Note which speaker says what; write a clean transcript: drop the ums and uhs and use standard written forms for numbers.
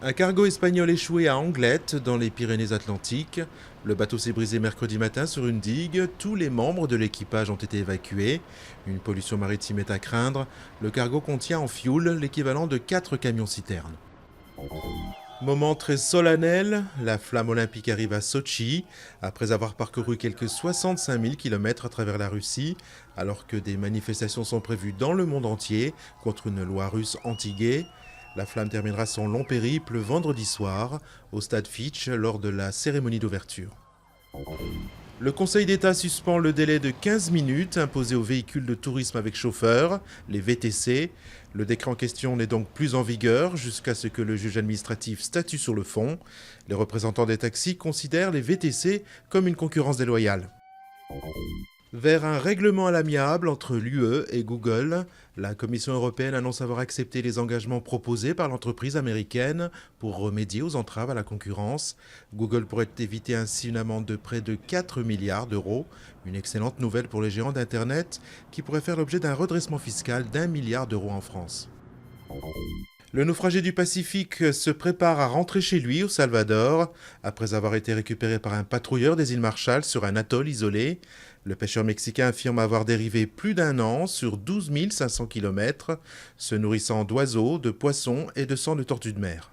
Speaker 1: Un cargo espagnol échoué à Anglette, dans les Pyrénées-Atlantiques. Le bateau s'est brisé mercredi matin sur une digue. Tous les membres de l'équipage ont été évacués. Une pollution maritime est à craindre. Le cargo contient en fioul l'équivalent de 4 camions-citernes. Moment très solennel, la flamme olympique arrive à Sotchi, après avoir parcouru quelques 65 000 km à travers la Russie, alors que des manifestations sont prévues dans le monde entier contre une loi russe anti-gay. La flamme terminera son long périple vendredi soir, au stade Fitch, lors de la cérémonie d'ouverture. Le Conseil d'État suspend le délai de 15 minutes imposé aux véhicules de tourisme avec chauffeur, les VTC. Le décret en question n'est donc plus en vigueur jusqu'à ce que le juge administratif statue sur le fond. Les représentants des taxis considèrent les VTC comme une concurrence déloyale. Vers un règlement à l'amiable entre l'UE et Google, la Commission européenne annonce avoir accepté les engagements proposés par l'entreprise américaine pour remédier aux entraves à la concurrence. Google pourrait éviter ainsi une amende de près de 4 milliards d'euros, une excellente nouvelle pour les géants d'Internet qui pourrait faire l'objet d'un redressement fiscal d'1 milliard d'euros en France. Le naufragé du Pacifique se prépare à rentrer chez lui au Salvador, après avoir été récupéré par un patrouilleur des îles Marshall sur un atoll isolé. Le pêcheur mexicain affirme avoir dérivé plus d'1 an sur 12 500 km, se nourrissant d'oiseaux, de poissons et de sang de tortues de mer.